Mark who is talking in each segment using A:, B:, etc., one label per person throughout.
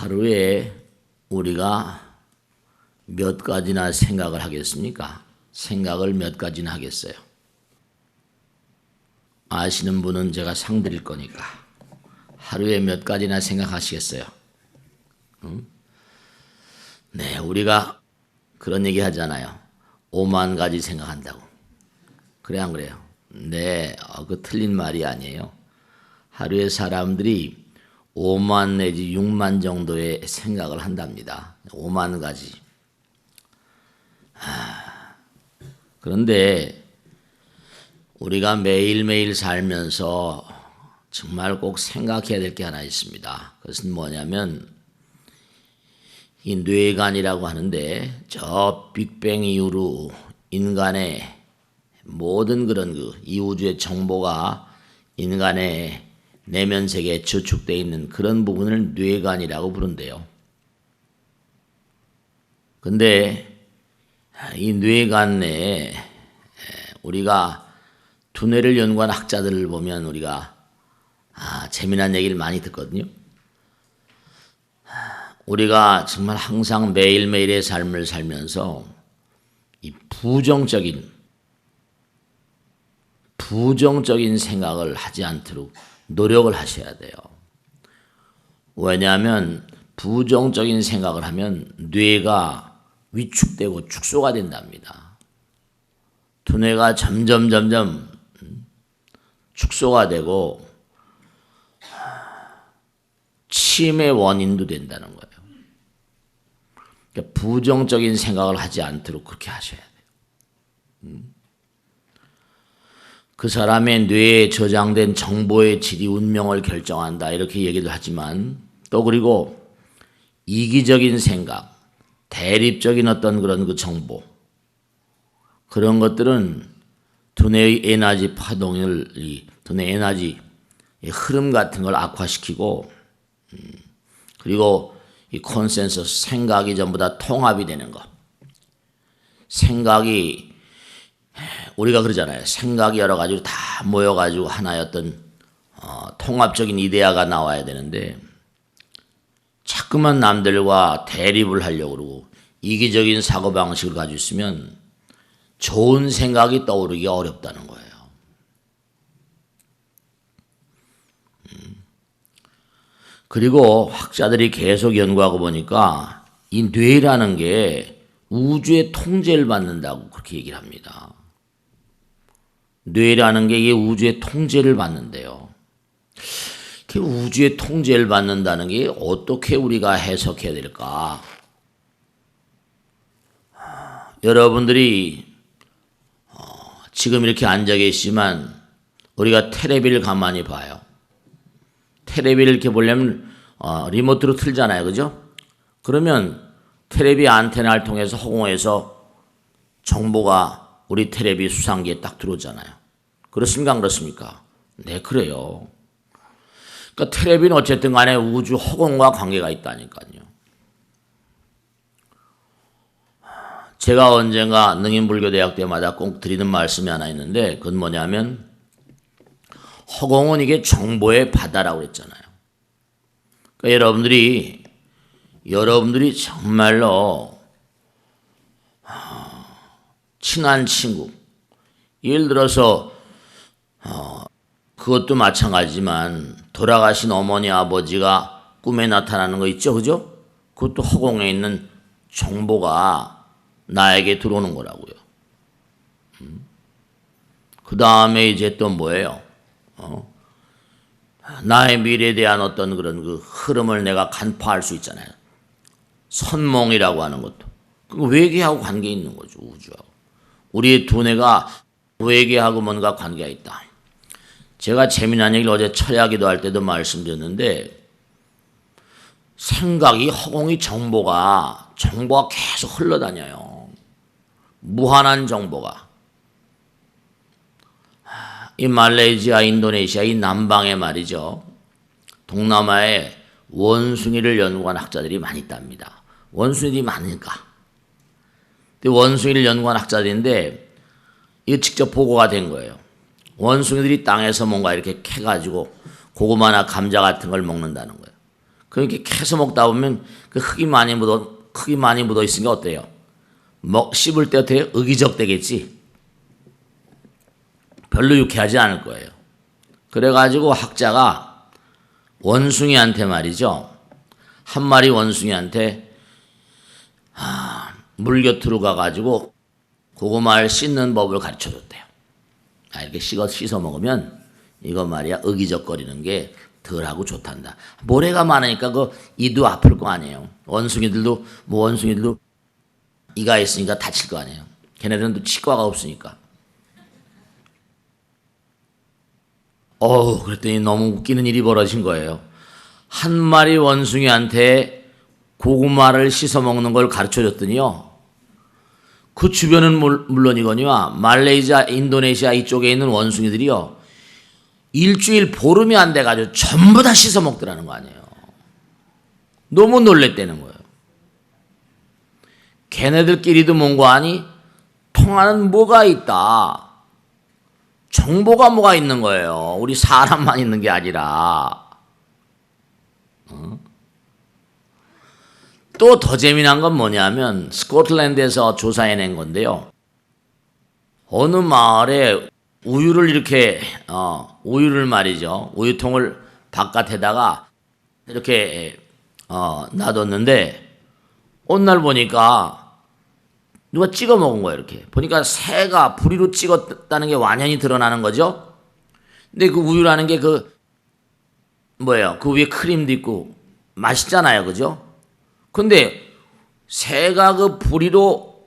A: 하루에 우리가 몇 가지나 생각을 하겠습니까? 생각을 몇 가지나 하겠어요? 아시는 분은 제가 상 드릴 거니까 하루에 몇 가지나 생각하시겠어요? 응? 네, 우리가 그런 얘기 하잖아요. 5만 가지 생각한다고. 그래 안 그래요? 네, 그 틀린 말이 아니에요. 하루에 사람들이 5만 내지 6만 정도의 생각을 한답니다. 5만 가지. 그런데 우리가 매일매일 살면서 정말 꼭 생각해야 될 게 하나 있습니다. 그것은 뭐냐면 이 뇌관이라고 하는데 저 빅뱅 이후로 인간의 모든 그런 이 우주의 정보가 인간의 내면 세계에 저축되어 있는 그런 부분을 뇌관이라고 부른대요. 근데 이 뇌관 내에 우리가 두뇌를 연구한 학자들을 보면 우리가 재미난 얘기를 많이 듣거든요. 우리가 정말 항상 매일매일의 삶을 살면서 이 부정적인 생각을 하지 않도록 노력을 하셔야 돼요. 왜냐하면 부정적인 생각을 하면 뇌가 위축되고 축소가 된답니다. 두뇌가 점점 축소가 되고 치매의 원인도 된다는 거예요. 그러니까 부정적인 생각을 하지 않도록 그렇게 하셔야 돼요. 그 사람의 뇌에 저장된 정보의 질이 운명을 결정한다 이렇게 얘기도 하지만 또 그리고 이기적인 생각, 대립적인 어떤 그런 그 정보 그런 것들은 두뇌의 에너지 파동을 두뇌 에너지 흐름 같은 걸 악화시키고 그리고 이 콘센서스 생각이 전부 다 통합이 되는 것. 생각이 우리가 그러잖아요. 생각이 여러 가지로 다 모여가지고 하나의 어떤 통합적인 이데아가 나와야 되는데 자꾸만 남들과 대립을 하려고 그러고 이기적인 사고방식을 가지고 있으면 좋은 생각이 떠오르기 어렵다는 거예요. 그리고 학자들이 계속 연구하고 보니까 이 뇌라는 게 우주의 통제를 받는다고 그렇게 얘기를 합니다. 뇌라는 게 이게 우주의 통제를 받는데요. 그 우주의 통제를 받는다는 게 어떻게 우리가 해석해야 될까? 여러분들이 지금 이렇게 앉아 계시지만 우리가 텔레비를 가만히 봐요. 텔레비를 이렇게 보려면 리모트로 틀잖아요. 그죠? 그러면 텔레비 안테나를 통해서 허공에서 정보가 우리 텔레비 수상기에 딱 들어오잖아요. 그렇습니까? 안 그렇습니까? 네, 그래요. 그러니까 텔레비는 어쨌든 간에 우주 허공과 관계가 있다니까요. 제가 언젠가 능인불교대학 때마다 꼭 드리는 말씀이 하나 있는데 그건 뭐냐면 허공은 이게 정보의 바다라고 했잖아요. 그러니까 여러분들이 정말로 친한 친구, 예를 들어서 그것도 마찬가지지만 돌아가신 어머니 아버지가 꿈에 나타나는 거 있죠, 그죠? 그것도 허공에 있는 정보가 나에게 들어오는 거라고요. 그 다음에 이제 또 뭐예요? 나의 미래에 대한 어떤 그런 그 흐름을 내가 간파할 수 있잖아요. 선몽이라고 하는 것도. 그 외계하고 관계 있는 거죠, 우주하고. 우리의 두뇌가 외계하고 뭔가 관계가 있다. 제가 재미난 얘기를 어제 철야기도 할 때도 말씀드렸는데 생각이 허공이 정보가 계속 흘러다녀요. 무한한 정보가. 이 말레이시아, 인도네시아, 이 남방에 말이죠. 동남아에 원숭이를 연구한 학자들이 많이 있답니다. 원숭이들이 많으니까. 근데 원숭이를 연구한 학자들인데 이거 직접 보고가 된 거예요. 원숭이들이 땅에서 뭔가 이렇게 캐가지고 고구마나 감자 같은 걸 먹는다는 거예요. 그렇게 캐서 먹다 보면 그 흙이 많이 묻어 있으니까 어때요? 씹을 때 어때요? 의기적 되겠지. 별로 유쾌하지 않을 거예요. 그래가지고 학자가 원숭이한테 말이죠. 한 마리 원숭이한테 물 곁으로 가가지고 고구마를 씻는 법을 가르쳐줬대요. 이렇게 씻어 먹으면 이거 말이야 의기적거리는 게 덜하고 좋단다. 모래가 많으니까 그 이도 아플 거 아니에요. 원숭이들도 이가 있으니까 다칠 거 아니에요. 걔네들은 또 치과가 없으니까. 그랬더니 너무 웃기는 일이 벌어진 거예요. 한 마리 원숭이한테 고구마를 씻어 먹는 걸 가르쳐 줬더니요. 그 주변은 물론이거니와 말레이시아, 인도네시아 이쪽에 있는 원숭이들이요. 일주일 보름이 안 돼가지고 전부 다 씻어 먹더라는 거 아니에요. 너무 놀랬다는 거예요. 걔네들끼리도 뭔가 하니 통하는 뭐가 있다. 정보가 뭐가 있는 거예요. 우리 사람만 있는 게 아니라. 또 더 재미난 건 뭐냐면 스코틀랜드에서 조사해낸 건데요. 어느 마을에 우유를 이렇게 우유를 말이죠. 우유통을 바깥에다가 이렇게 놔뒀는데 어느 날 보니까 누가 찍어 먹은 거예요. 이렇게 보니까 새가 부리로 찍었다는 게 완연히 드러나는 거죠. 근데 그 우유라는 게 그 위에 크림도 있고 맛있잖아요, 그죠? 근데 새가 그 부리로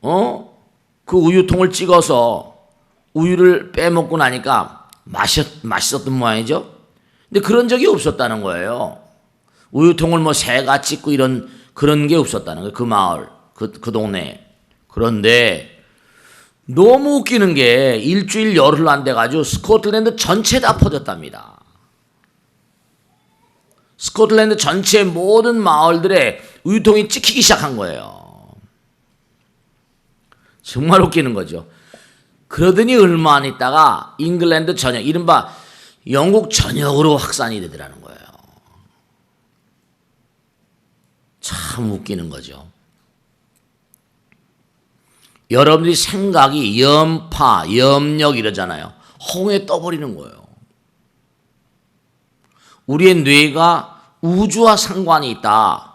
A: 그 우유통을 찍어서 우유를 빼먹고 나니까 맛있었던 모양이죠. 근데 그런 적이 없었다는 거예요. 우유통을 새가 찍고 그런 게 없었다는 거예요. 그 마을, 그 동네에. 그런데 너무 웃기는 게 일주일 열흘 안 돼가지고 스코틀랜드 전체 다 퍼졌답니다. 스코틀랜드 전체 모든 마을들에 우유통이 찍히기 시작한 거예요. 정말 웃기는 거죠. 그러더니 얼마 안 있다가 잉글랜드 전역, 이른바 영국 전역으로 확산이 되더라는 거예요. 참 웃기는 거죠. 여러분들이 생각이 염파, 염력 이러잖아요. 허공에 떠버리는 거예요. 우리의 뇌가 우주와 상관이 있다.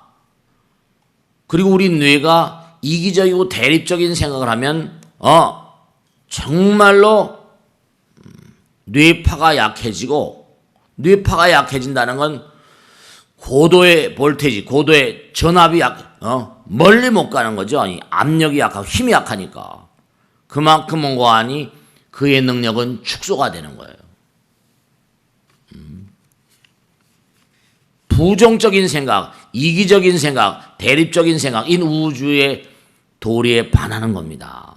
A: 그리고 우리 뇌가 이기적이고 대립적인 생각을 하면 정말로 뇌파가 약해진다는 건 고도의 볼테이지, 고도의 전압이 멀리 못 가는 거죠. 압력이 약하고 힘이 약하니까. 그만큼 뭔가 하니 그의 능력은 축소가 되는 거예요. 부정적인 생각, 이기적인 생각, 대립적인 생각, 이 우주의 도리에 반하는 겁니다.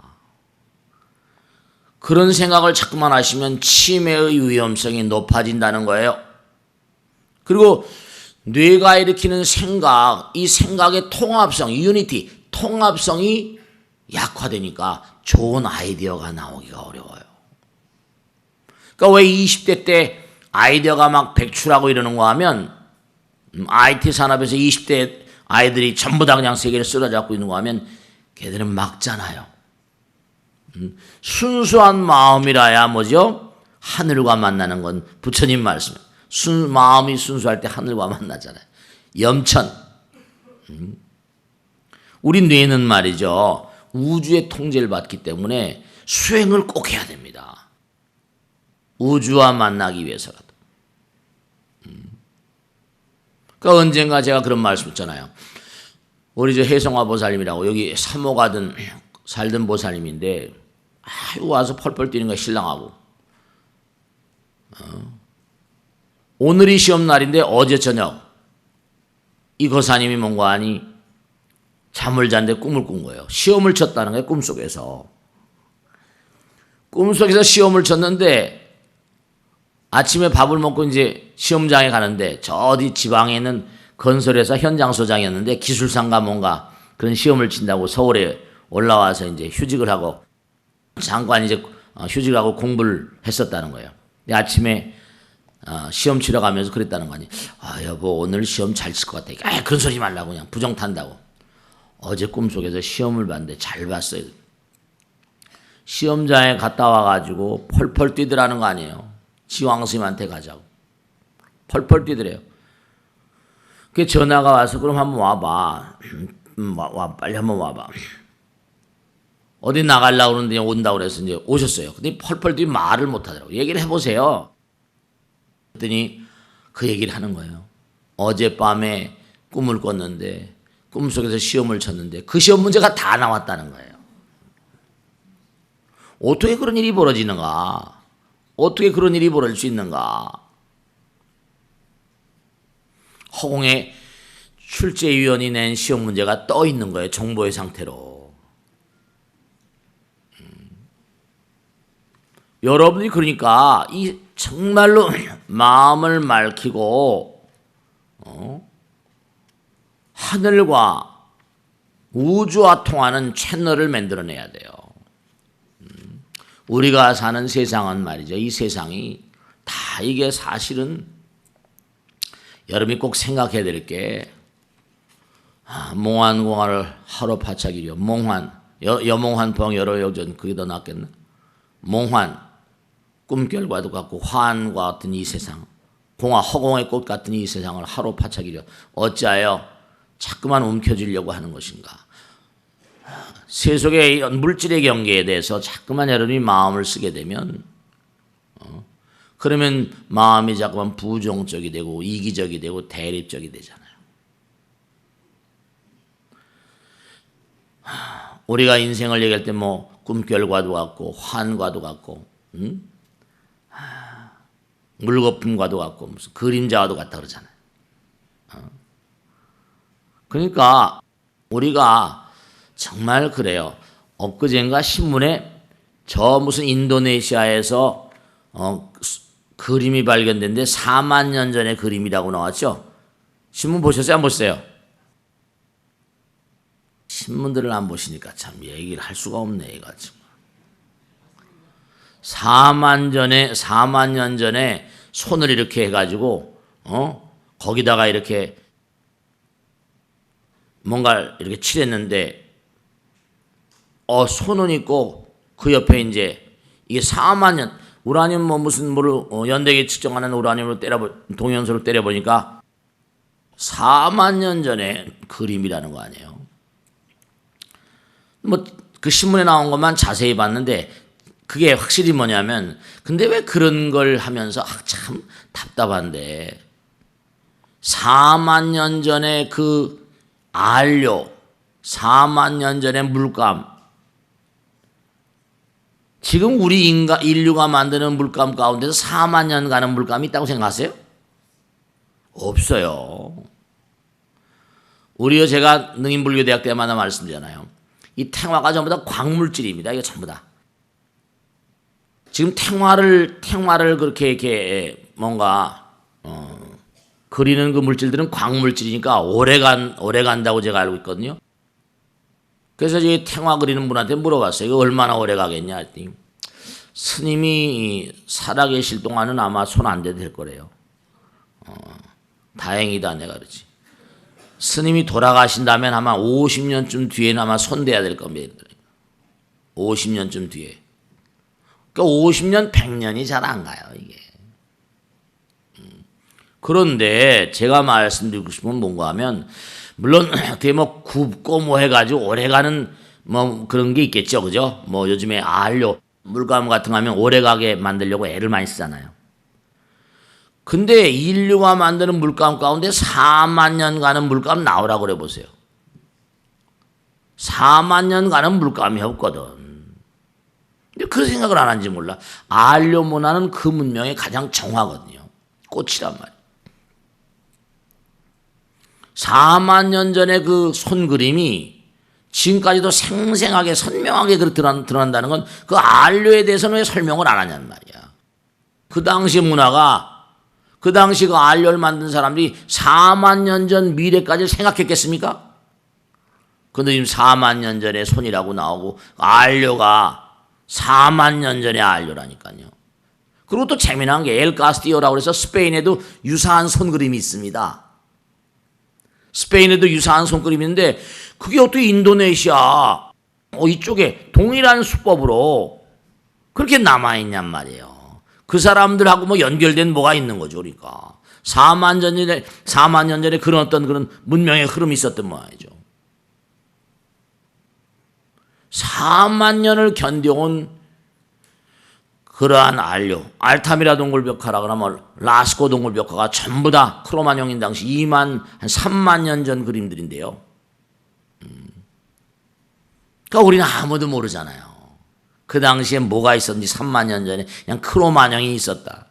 A: 그런 생각을 자꾸만 하시면 치매의 위험성이 높아진다는 거예요. 그리고 뇌가 일으키는 생각, 이 생각의 통합성, 유니티, 통합성이 약화되니까 좋은 아이디어가 나오기가 어려워요. 그러니까 왜 20대 때 아이디어가 막 백출하고 이러는 거 하면 IT 산업에서 20대 아이들이 전부 다 그냥 세계를 쓸어잡고 있는 거 하면 걔들은 막잖아요. 순수한 마음이라야 뭐죠? 하늘과 만나는 건 부처님 말씀이에요. 마음이 순수할 때 하늘과 만나잖아요. 염천. 우리 뇌는 말이죠. 우주의 통제를 받기 때문에 수행을 꼭 해야 됩니다. 우주와 만나기 위해서라도. 그러니까 언젠가 제가 그런 말씀 했잖아요. 우리 혜성화 보살님이라고 여기 사모 가든 살던 보살님인데 와서 펄펄 뛰는 거야 신랑하고. 오늘이 시험 날인데 어제 저녁 이 거사님이 뭔가 하니 잠을 잤는데 꿈을 꾼 거예요. 시험을 쳤다는 거예요. 꿈속에서. 꿈속에서 시험을 쳤는데 아침에 밥을 먹고 이제 시험장에 가는데 저 어디 지방에 있는 건설회사 현장소장이었는데 기술상가 뭔가 그런 시험을 친다고 서울에 올라와서 이제 휴직을 하고 잠깐 이제 휴직을 하고 공부를 했었다는 거예요. 아침에 시험 치러 가면서 그랬다는 거 아니에요. 여보 오늘 시험 잘 칠 것 같아. 그런 소리 말라고 그냥 부정 탄다고. 어제 꿈속에서 시험을 봤는데 잘 봤어요. 시험장에 갔다 와가지고 펄펄 뛰더라는 거 아니에요. 지왕 스님한테 가자고. 펄펄 뛰더래요. 그 전화가 와서 그럼 한번 와봐. 빨리 한번 와봐. 어디 나가려고 그러는데 온다고 그래서 이제 오셨어요. 근데 펄펄 뛰면 말을 못 하더라고. 얘기를 해보세요. 그랬더니 그 얘기를 하는 거예요. 어젯밤에 꿈을 꿨는데 꿈속에서 시험을 쳤는데 그 시험 문제가 다 나왔다는 거예요. 어떻게 그런 일이 벌어지는가? 어떻게 그런 일이 벌어질 수 있는가? 허공에 출제위원이 낸 시험 문제가 떠 있는 거예요. 정보의 상태로. 여러분이 그러니까 이 정말로 마음을 맑히고 하늘과 우주와 통하는 채널을 만들어내야 돼요. 우리가 사는 세상은 말이죠. 이 세상이 다 이게 사실은 여러분이 꼭 생각해야 될 게 몽환공화를 하루 파차기려. 몽환 여몽환 봉 여러 여전 그게 더 낫겠나? 몽환 꿈결과도 같고 화환과 같은 이 세상, 공화 허공의 꽃 같은 이 세상을 하루 파차기려. 어찌하여 자꾸만 움켜쥐려고 하는 것인가? 세속의 이런 물질의 경계에 대해서 자꾸만 여러분이 마음을 쓰게 되면 그러면 마음이 자꾸만 부정적이 되고 이기적이 되고 대립적이 되잖아요. 우리가 인생을 얘기할 때 뭐 꿈결과도 같고 환과도 같고 물거품과도 같고 무슨 그림자와도 같다 그러잖아요. 그러니까 우리가 정말 그래요. 엊그젠가 신문에 저 무슨 인도네시아에서 그림이 발견됐는데 4만 년 전의 그림이라고 나왔죠. 신문 보셨어요? 안 보셨어요? 신문들을 안 보시니까 참 얘기를 할 수가 없네. 얘가 지금 4만 년 전에 손을 이렇게 해가지고 거기다가 이렇게 뭔가 이렇게 칠했는데 손은 있고 그 옆에 이제 이게 4만 년 우라늄 뭐 무슨 뭐를 연대기 측정하는 우라늄으로 동연소로 때려보니까 4만 년 전에 그림이라는 거 아니에요. 뭐 그 신문에 나온 것만 자세히 봤는데 그게 확실히 뭐냐면 근데 왜 그런 걸 하면서 참 답답한데 4만 년 전에 그 안료 4만 년 전의 물감 지금 우리 인류가 만드는 물감 가운데서 4만 년 가는 물감이 있다고 생각하세요? 없어요. 제가 능인불교대학 때마다 말씀드리잖아요. 이 탱화가 전부 다 광물질입니다. 이거 전부 다. 지금 탱화를 그렇게 이렇게 뭔가 그리는 그 물질들은 광물질이니까 오래 간다고 제가 알고 있거든요. 그래서 이 탱화 그리는 분한테 물어봤어요. 이거 얼마나 오래 가겠냐 했더니 스님이 살아계실 동안은 아마 손 안 대도 될 거래요. 다행이다 내가 그러지. 스님이 돌아가신다면 아마 50년쯤 뒤에는 아마 손대야 될 겁니다. 50년쯤 뒤에. 그러니까 50년, 100년이 잘 안 가요, 이게. 그런데 제가 말씀드리고 싶은 건 뭔가 하면, 물론 어떻게 뭐 굽고 뭐 해가지고 오래가는 뭐 그런 게 있겠죠, 그죠? 뭐 요즘에 안료, 물감 같은 거 하면 오래가게 만들려고 애를 많이 쓰잖아요. 근데 인류가 만드는 물감 가운데 4만 년 가는 물감 나오라고 그래 보세요. 4만 년 가는 물감이 없거든. 근데 그 생각을 안 하는지 몰라. 안료 문화는 그 문명의 가장 정화거든요. 꽃이란 말이에요. 4만 년 전에 그 손그림이 지금까지도 생생하게 선명하게 드러난다는 건 그 안료에 대해서는 왜 설명을 안 하냐는 말이야. 그 당시 문화가 그 당시 그 안료를 만든 사람들이 4만 년 전 미래까지 생각했겠습니까? 근데 지금 4만 년 전에 손이라고 나오고 안료가 4만 년 전의 안료라니까요. 그리고 또 재미난 게 엘 카스티오라고 해서 스페인에도 유사한 손그림이 있습니다. 스페인에도 유사한 손그림이 있는데 그게 어떻게 인도네시아 이쪽에 동일한 수법으로 그렇게 남아있냔 말이에요. 그 사람들하고 뭐 연결된 뭐가 있는 거죠. 그러니까 4만 년 전에 그런 어떤 그런 문명의 흐름이 있었던 모양이죠. 4만 년을 견뎌온 그러한 안료, 알타미라 동굴벽화라 그러면 라스코 동굴벽화가 전부 다 크로마뇽인 당시 3만 년 전 그림들인데요. 그러니까 우리는 아무도 모르잖아요. 그 당시에 뭐가 있었는지 3만 년 전에 그냥 크로마뇽이 있었다.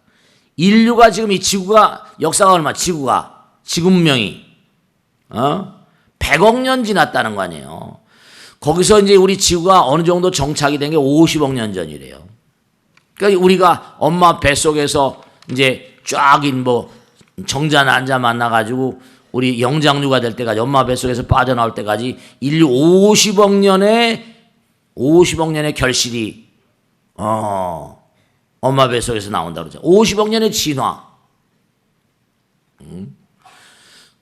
A: 인류가 지금 이 지구가 역사가 얼마? 지구 문명이 100억 년 지났다는 거 아니에요. 거기서 이제 우리 지구가 어느 정도 정착이 된 게 50억 년 전이래요. 그러니까 우리가 엄마 뱃속에서 이제 쫙 뭐 정자 난자 만나가지고 우리 영장류가 될 때까지 엄마 뱃속에서 빠져나올 때까지 인류 50억 년의 결실이 엄마 뱃속에서 나온다고 그러죠. 50억 년의 진화.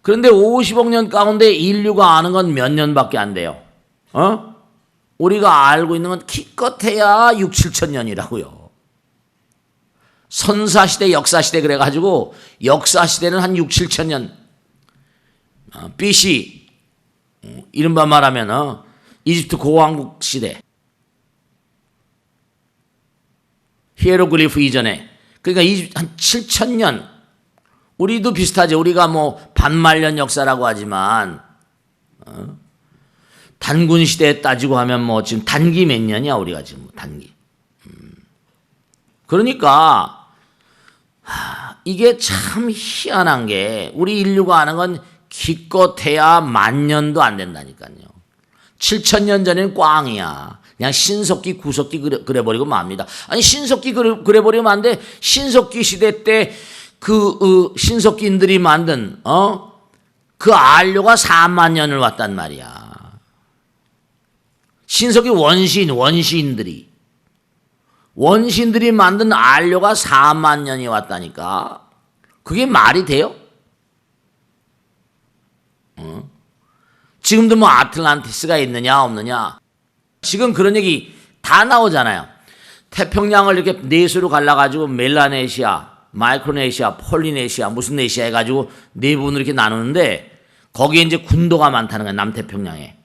A: 그런데 50억 년 가운데 인류가 아는 건 몇 년밖에 안 돼요. 우리가 알고 있는 건 기껏해야 6, 7천 년이라고요. 선사시대, 역사시대 그래가지고 역사시대는 한 6, 7천 년. BC, 이른바 말하면 이집트 고왕국 시대. 히에로글리프 이전에. 그러니까 한 7천 년. 우리도 비슷하죠. 우리가 뭐 반말년 역사라고 하지만 단군 시대에 따지고 하면 뭐 지금 단기 몇 년이야 우리가 지금 단기. 그러니까 이게 참 희한한 게 우리 인류가 아는 건 기껏해야 10,000년도 안 된다니까요. 7,000년 전에는 꽝이야. 그냥 신석기, 구석기 그래버리고 맙니다. 아니 신석기 그래버리면 안 돼. 신석기 시대 때 신석기인들이 만든 그 안료가 4만 년을 왔단 말이야. 신석기 원시인들이 만든 안료가 4만 년이 왔다니까. 그게 말이 돼요? 지금도 뭐 아틀란티스가 있느냐 없느냐 지금 그런 얘기 다 나오잖아요. 태평양을 이렇게 넷으로 갈라가지고 멜라네시아, 마이크로네시아, 폴리네시아, 무슨 네시아 해가지고 네 부분으로 이렇게 나누는데 거기에 이제 군도가 많다는 거야. 남태평양에.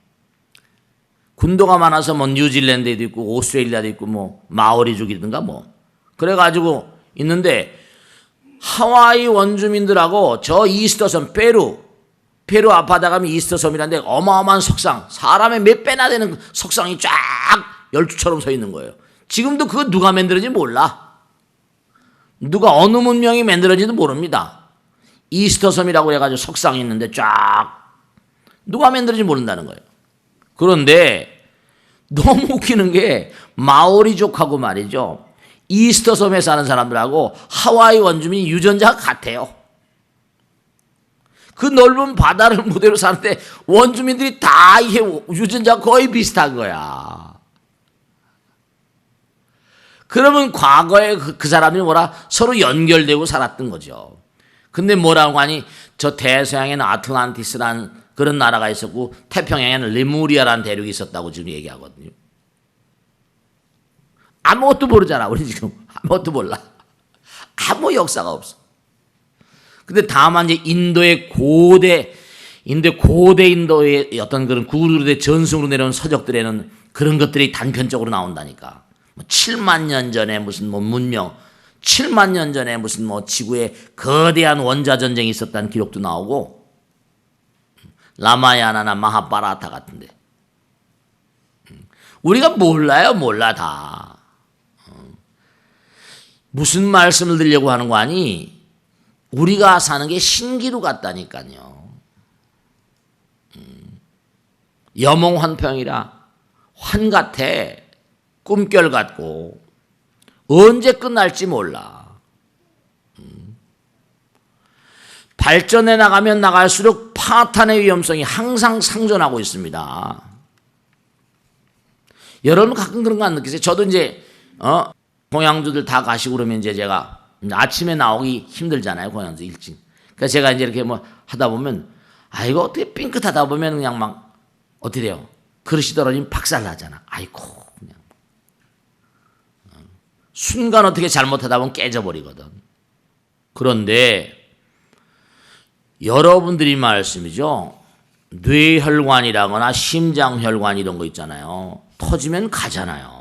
A: 군도가 많아서 뭐 뉴질랜드에도 있고 오스트레일리아도 있고 뭐 마오리족이든가 뭐 그래가지고 있는데 하와이 원주민들하고 저 이스터섬 페루 앞바다 가면 이스터섬이라는데 어마어마한 석상 사람의 몇 배나 되는 석상이 쫙 열주처럼 서 있는 거예요. 지금도 그거 누가 만들었는지 몰라. 누가 어느 문명이 만들었는지도 모릅니다. 이스터섬이라고 해가지고 석상이 있는데 쫙 누가 만들었는지 모른다는 거예요. 그런데 너무 웃기는 게 마오리족하고 말이죠. 이스터섬에 사는 사람들하고 하와이 원주민이 유전자가 같아요. 그 넓은 바다를 무대로 사는데 원주민들이 다 이게 유전자가 거의 비슷한 거야. 그러면 과거에 그 사람들이 서로 연결되고 살았던 거죠. 근데 뭐라고 하니 저 대서양에는 아틀란티스라는 그런 나라가 있었고 태평양에는 레무리아라는 대륙이 있었다고 지금 얘기하거든요. 아무것도 모르잖아. 우리 지금 아무것도 몰라. 아무 역사가 없어. 근데 다만 이제 인도의 인도의 어떤 그런 구루대 전승으로 내려온 서적들에는 그런 것들이 단편적으로 나온다니까. 7만 년 전에 무슨 뭐 문명, 7만 년 전에 무슨 뭐 지구에 거대한 원자 전쟁이 있었다는 기록도 나오고 라마야나나 마하바라타 같은데 우리가 몰라 다. 무슨 말씀을 드리려고 하는 거 아니? 우리가 사는 게 신기루 같다니까요. 여몽환평이라 환 같아. 꿈결 같고 언제 끝날지 몰라. 발전해 나가면 나갈수록 파탄의 위험성이 항상 상존하고 있습니다. 여러분 가끔 그런 거 안 느끼세요? 저도 이제 공양주들 다 가시고 그러면 이제 제가 아침에 나오기 힘들잖아요. 공양주 일찍. 그래서 제가 이제 이렇게 뭐 하다 보면 아이고 어떻게 삥끗하다 보면 그냥 막 어떻게 돼요? 그릇이 떨어지면 박살나잖아. 아이고 그냥 순간 어떻게 잘못하다 보면 깨져버리거든. 그런데 여러분들이 말씀이죠. 뇌혈관이라거나 심장혈관 이런 거 있잖아요. 터지면 가잖아요.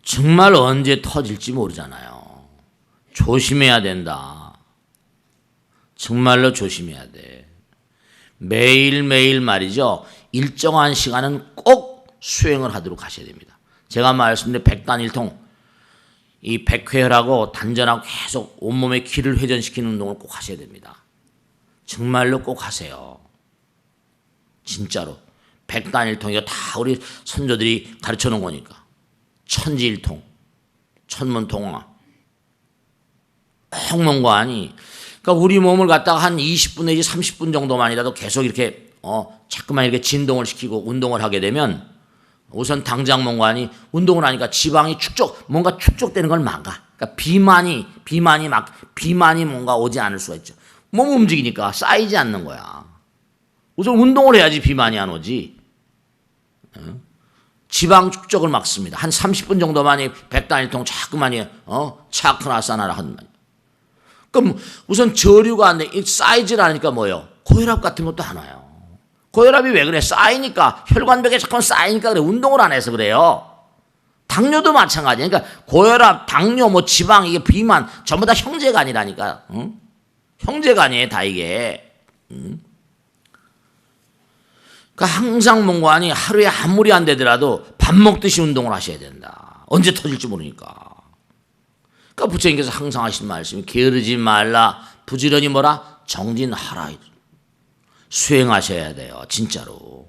A: 정말 언제 터질지 모르잖아요. 조심해야 된다. 정말로 조심해야 돼. 매일매일 말이죠. 일정한 시간은 꼭 수행을 하도록 하셔야 됩니다. 제가 말씀드린 백단일통, 이 백회혈하고 단전하고 계속 온몸의 기를 회전시키는 운동을 꼭 하셔야 됩니다. 정말로 꼭 하세요. 진짜로. 백단일통, 이거 다 우리 선조들이 가르쳐 놓은 거니까. 천지일통, 천문통화, 홍문관이, 그러니까 우리 몸을 갖다가 한 20분 내지 30분 정도만이라도 계속 이렇게 자꾸만 이렇게 진동을 시키고 운동을 하게 되면 우선 당장문관이 운동을 하니까 지방이 뭔가 축적되는 걸 막아. 그러니까 비만이 뭔가 오지 않을 수가 있죠. 몸 움직이니까 쌓이지 않는 거야. 우선 운동을 해야지 비만이 안 오지. 지방 축적을 막습니다. 한 30분 정도만이 백단일통 자꾸만이 차크나사나라 하는 말이야. 그럼 우선 저류가 안 돼. 쌓이질 않으니까 뭐예요? 고혈압 같은 것도 안 와요. 고혈압이 왜 그래? 쌓이니까, 혈관벽에 자꾸 쌓이니까 그래. 운동을 안 해서 그래요. 당뇨도 마찬가지야. 그러니까 고혈압, 당뇨, 뭐 지방, 이게 비만 전부 다 형제가 아니라니까. 응? 형제가 아니에요, 다 이게. 응? 그러니까 항상 뭔가니 하루에 아무리 안 되더라도 밥 먹듯이 운동을 하셔야 된다. 언제 터질지 모르니까. 그러니까 부처님께서 항상 하신 말씀이 게으르지 말라. 부지런히 뭐라? 정진하라. 수행하셔야 돼요. 진짜로.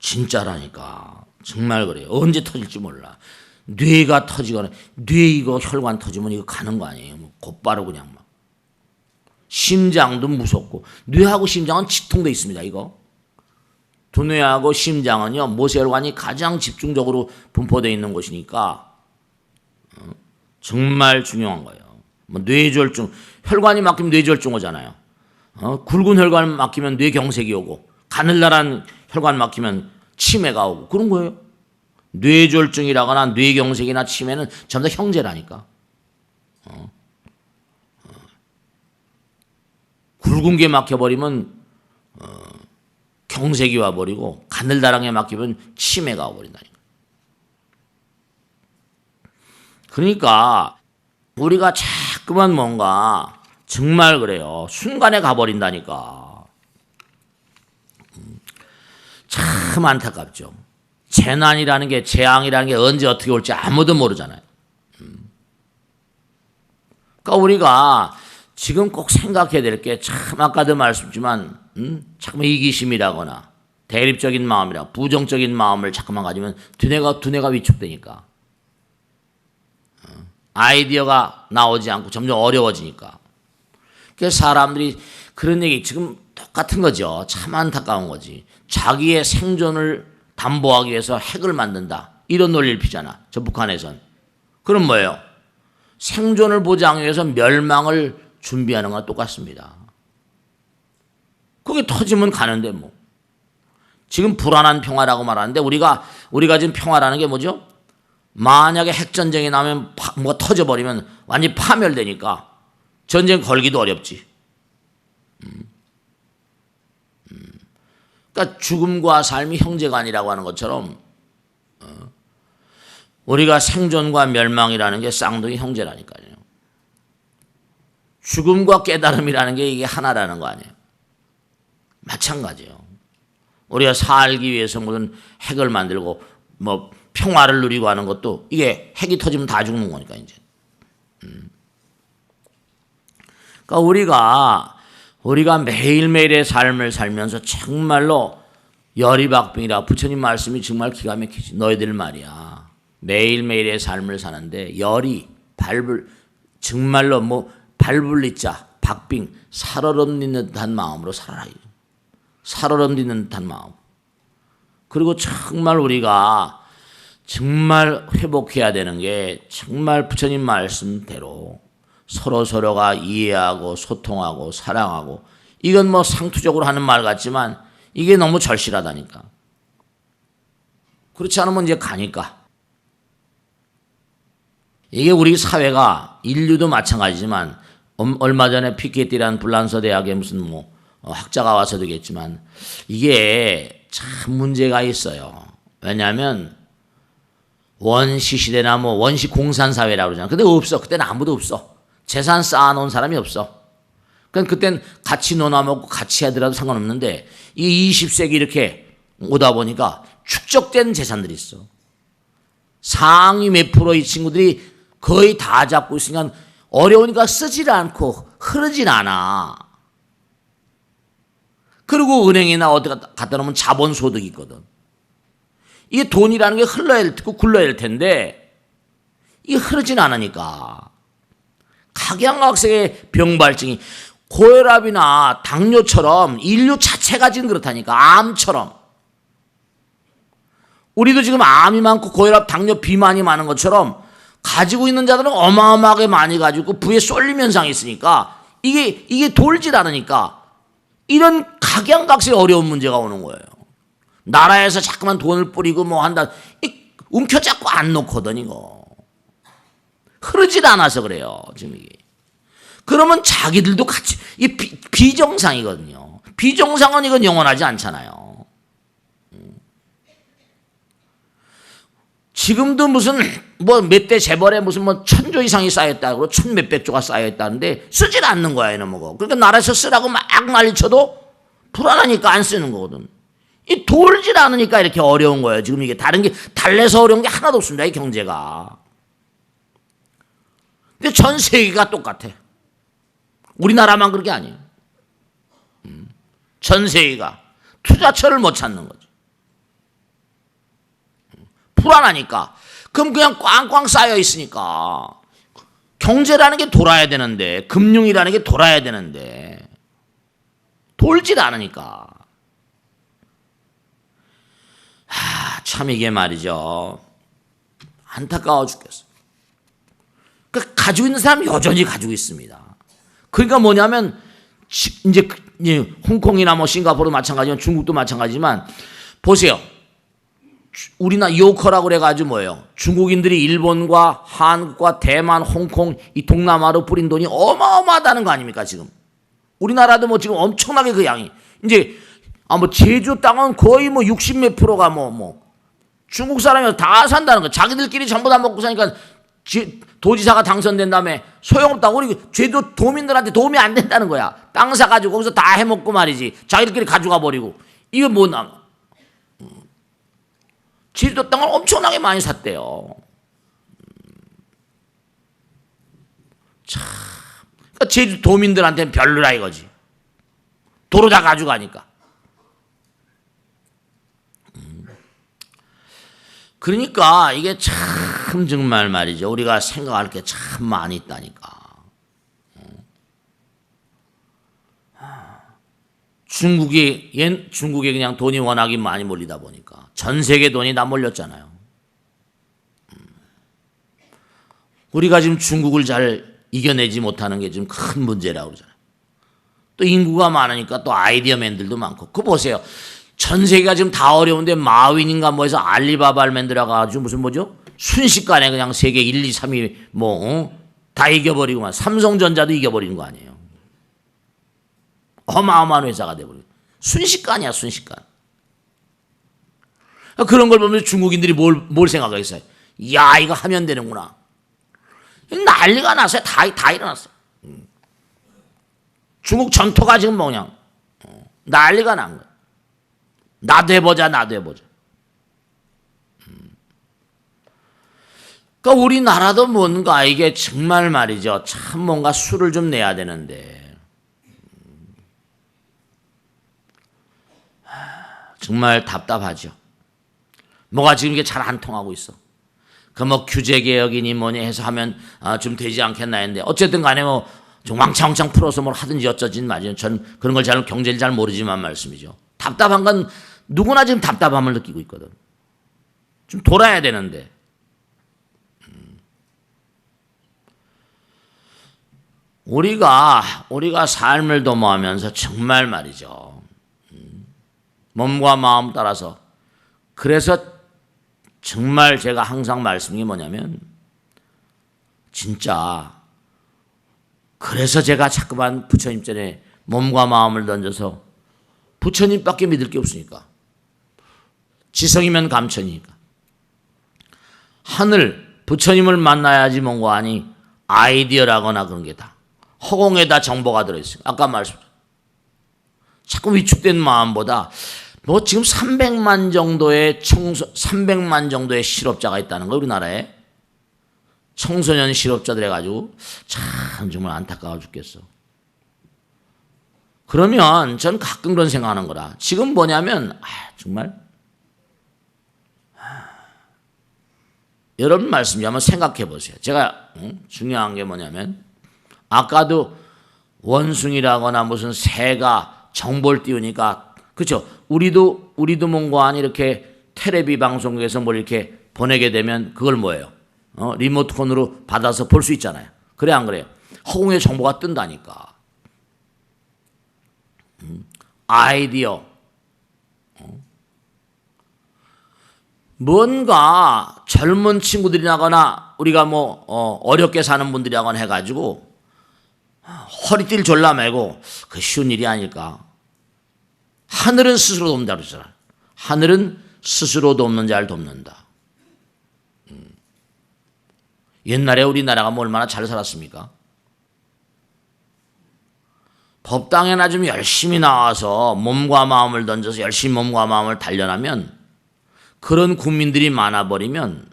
A: 진짜라니까. 정말 그래요. 언제 터질지 몰라. 뇌가 터지거나 뇌 이거 혈관 터지면 이거 가는 거 아니에요. 뭐 곧바로 그냥 막. 심장도 무섭고 뇌하고 심장은 직통돼 있습니다. 이거. 두뇌하고 심장은요. 모세혈관이 가장 집중적으로 분포되어 있는 곳이니까 정말 중요한 거예요. 뭐 뇌졸중, 혈관이 막히면 뇌졸중 오잖아요. 굵은 혈관 막히면 뇌경색이 오고 가늘나란 혈관 막히면 치매가 오고 그런 거예요. 뇌졸중이라거나 뇌경색이나 치매는 전부 다 형제라니까. 굵은 게 막혀버리면 경색이 와버리고 가늘다랑에 막히면 치매가 와버린다니까. 그러니까 우리가 자꾸만 뭔가 정말 그래요. 순간에 가버린다니까. 참 안타깝죠. 재난이라는 게 재앙이라는 게 언제 어떻게 올지 아무도 모르잖아요. 그러니까 우리가 지금 꼭 생각해야 될 게 참 아까도 말씀했지만 자꾸만 이기심이라거나 대립적인 마음이라 부정적인 마음을 자꾸만 가지면 두뇌가 위축되니까 아이디어가 나오지 않고 점점 어려워지니까. 그래서 사람들이 그런 얘기 지금 똑같은 거죠. 참 안타까운 거지. 자기의 생존을 담보하기 위해서 핵을 만든다. 이런 논리를 피잖아. 저 북한에선. 그럼 뭐예요? 생존을 보장하기 위해서 멸망을 준비하는 거랑 똑같습니다. 그게 터지면 가는데 뭐. 지금 불안한 평화라고 말하는데 우리가 지금 평화라는 게 뭐죠? 만약에 핵전쟁이 나면 뭐가 터져버리면 완전히 파멸되니까 전쟁 걸기도 어렵지. 그러니까 죽음과 삶이 형제간이라고 하는 것처럼 우리가 생존과 멸망이라는 게 쌍둥이 형제라니까요. 죽음과 깨달음이라는 게 이게 하나라는 거 아니에요. 마찬가지예요. 우리가 살기 위해서 무슨 핵을 만들고 뭐 평화를 누리고 하는 것도 이게 핵이 터지면 다 죽는 거니까 이제. 그러니까 우리가 매일매일의 삶을 살면서 정말로 열이박빙이라 부처님 말씀이 정말 기가 막히지. 너희들 말이야. 매일매일의 삶을 사는데 열이 정말로 뭐 발불리자 박빙 살얼음리는 듯한 마음으로 살아라. 살얼음리는 듯한 마음. 그리고 정말 우리가 정말 회복해야 되는 게 정말 부처님 말씀대로 서로가 이해하고 소통하고 사랑하고, 이건 뭐 상투적으로 하는 말 같지만 이게 너무 절실하다니까. 그렇지 않으면 이제 가니까. 이게 우리 사회가, 인류도 마찬가지지만 얼마 전에 피케티라는 불란서 대학의 무슨 뭐 학자가 와서 되겠지만 이게 참 문제가 있어요. 왜냐하면 원시 시대나 뭐 원시 공산 사회라고 그러잖아. 근데 없어. 그때는 아무도 없어. 재산 쌓아놓은 사람이 없어. 그러니까 그땐 같이 논아먹고 같이 하더라도 상관없는데 이 20세기 이렇게 오다 보니까 축적된 재산들이 있어. 상위 몇 프로 이 친구들이 거의 다 잡고 있으니까 어려우니까 쓰질 않고 흐르진 않아. 그리고 은행이나 어디 갖다 놓으면 자본소득이 있거든. 이게 돈이라는 게 흘러야 될 테고 굴러야 될 텐데 이게 흐르진 않으니까 각양각색의 병발증이, 고혈압이나 당뇨처럼 인류 자체가 지금 그렇다니까. 암처럼. 우리도 지금 암이 많고 고혈압, 당뇨, 비만이 많은 것처럼 가지고 있는 자들은 어마어마하게 많이 가지고 부에 쏠림 현상이 있으니까 이게 돌질 않으니까 이런 각양각색의 어려운 문제가 오는 거예요. 나라에서 자꾸만 돈을 뿌리고 뭐 한다. 움켜잡고 안 놓거든, 이거. 흐르질 않아서 그래요, 지금 이게. 그러면 자기들도 같이, 이 비정상이거든요. 비정상은 이건 영원하지 않잖아요. 지금도 무슨 뭐 몇 대 재벌에 무슨 뭐 1,000조 이상이 쌓였다고, 1,000몇백조가 쌓여있다는데 쓰질 않는 거야, 이놈의 거. 그러니까 나라에서 쓰라고 막 난리쳐도 불안하니까 안 쓰는 거거든. 이 돌질 않으니까 이렇게 어려운 거예요. 지금 이게 다른 게 달래서 어려운 게 하나도 없습니다, 이 경제가. 근데 전 세계가 똑같아. 우리나라만 그런 게 아니에요. 전 세계가 투자처를 못 찾는 거죠. 불안하니까. 그럼 그냥 꽝꽝 쌓여 있으니까. 경제라는 게 돌아야 되는데, 금융이라는 게 돌아야 되는데 돌질 않으니까. 참 이게 말이죠. 안타까워 죽겠어. 그러니까 가지고 있는 사람이 여전히 가지고 있습니다. 그러니까 뭐냐면 이제 홍콩이나 뭐 싱가포르도 마찬가지지만 중국도 마찬가지지만 보세요. 우리나라 요커라고 그래가지고 뭐예요? 중국인들이 일본과 한국과 대만, 홍콩 이 동남아로 뿌린 돈이 어마어마하다는 거 아닙니까 지금? 우리나라도 뭐 지금 엄청나게 그 양이 이제 뭐 제주 땅은 거의 뭐 60몇 프로가 뭐 중국 사람이 다 산다는 거. 자기들끼리 전부 다 먹고 사니까 도지사가 당선된 다음에 소용없다고. 우리 제주 도민들한테 도움이 안 된다는 거야. 땅 사가지고 거기서 다 해먹고 말이지. 자기들끼리 가져가 버리고. 이거 뭐 제주도 땅을 엄청나게 많이 샀대요. 참. 그러니까 제주 도민들한테는 별로라 이거지. 도로 다 가져가니까. 그러니까 이게 참 정말 말이죠. 우리가 생각할 게 참 많이 있다니까. 중국에 그냥 돈이 워낙에 많이 몰리다 보니까 전 세계 돈이 다 몰렸잖아요. 우리가 지금 중국을 잘 이겨내지 못하는 게 지금 큰 문제라고 그러잖아요. 또 인구가 많으니까 또 아이디어맨들도 많고. 그거 보세요. 전 세계가 지금 다 어려운데 마윈인가 뭐 해서 알리바바를 만들어가지고 무슨 뭐죠? 순식간에 그냥 세계 1, 2, 3위 다 이겨버리고 삼성전자도 이겨버리는 거 아니에요. 어마어마한 회사가 돼버리고. 순식간이야, 순식간. 그런 걸 보면 중국인들이 뭘 생각하겠어요? 야, 이거 하면 되는구나. 난리가 났어요. 다 일어났어요. 중국 전토가 지금 뭐냐. 난리가 난 거예요. 나도 해보자. 그러니까 우리나라도 뭔가 이게 정말 말이죠. 참 뭔가 수를 좀 내야 되는데. 정말 답답하죠. 뭐가 지금 이게 잘 안 통하고 있어. 그 뭐 규제 개혁이니 뭐니 해서 하면 좀 되지 않겠나 했는데 어쨌든 간에 뭐 좀 왕창왕창 풀어서 뭘 하든지 어쩌진 말이죠. 전 그런 걸 경제를 잘 모르지만 말씀이죠. 답답한 건 누구나 지금 답답함을 느끼고 있거든. 좀 돌아야 되는데. 우리가 삶을 도모하면서 정말 말이죠. 몸과 마음 따라서. 그래서 정말 제가 항상 말씀이 뭐냐면 진짜 그래서 제가 자꾸만 부처님 전에 몸과 마음을 던져서 부처님밖에 믿을 게 없으니까. 지성이면 감천이니까. 하늘 부처님을 만나야지 뭔가 아니 아이디어라거나 그런 게 다 허공에다 정보가 들어있어요. 아까 말씀드렸죠. 자꾸 위축된 마음보다 뭐 지금 300만 정도의 실업자가 있다는 거 우리나라에. 청소년 실업자들 해가지고 참 정말 안타까워 죽겠어. 그러면 전 가끔 그런 생각하는 거라. 지금 뭐냐면 정말 여러분 말씀 한번 생각해 보세요. 제가 중요한 게 뭐냐면 아까도 원숭이라거나 무슨 새가 정보를 띄우니까 그렇죠. 우리도 뭔가 이렇게 텔레비 방송국에서 뭘 이렇게 보내게 되면 그걸 뭐예요? 리모트콘으로 받아서 볼 수 있잖아요. 그래 안 그래요? 허공에 정보가 뜬다니까. 아이디어. 뭔가 젊은 친구들이나거나 우리가 뭐 어렵게 사는 분들이라거나 해가지고 허리띠를 졸라매고 그 쉬운 일이 아닐까. 하늘은 스스로 돕는다 그러잖아. 하늘은 스스로 돕는 자를 돕는다. 옛날에 우리나라가 뭐 얼마나 잘 살았습니까? 법당에나 좀 열심히 나와서 몸과 마음을 던져서 열심히 몸과 마음을 단련하면 그런 국민들이 많아버리면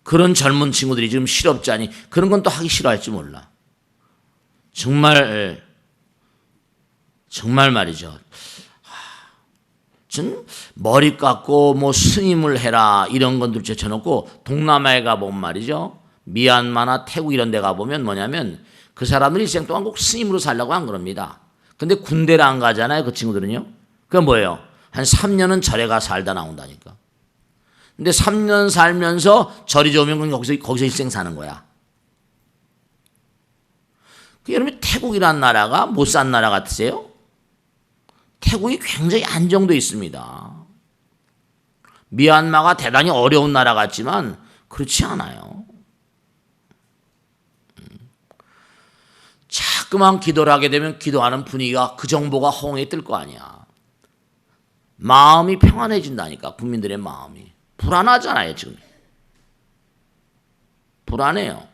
A: 그런 젊은 친구들이 지금 실업자니 그런 건 또 하기 싫어할지 몰라. 정말 말이죠. 전 머리 깎고 뭐 스님을 해라 이런 건 둘째 쳐놓고 동남아에 가보면 말이죠. 미얀마나 태국 이런 데 가보면 뭐냐면 그 사람들 일생 동안 꼭 스님으로 살려고 한 겁니다. 근데 군대를 안 가잖아요. 그 친구들은요. 그건 뭐예요? 한 3년은 절에 가 살다 나온다니까. 근데 3년 살면서 절이 좋으면 거기서 일생 사는 거야. 여러분 태국이란 나라가 못 산 나라 같으세요? 태국이 굉장히 안정돼 있습니다. 미얀마가 대단히 어려운 나라 같지만 그렇지 않아요. 자꾸만 기도를 하게 되면 기도하는 분위기가 그 정보가 허공에 뜰 거 아니야. 마음이 평안해진다니까. 국민들의 마음이. 불안하잖아요 지금. 불안해요.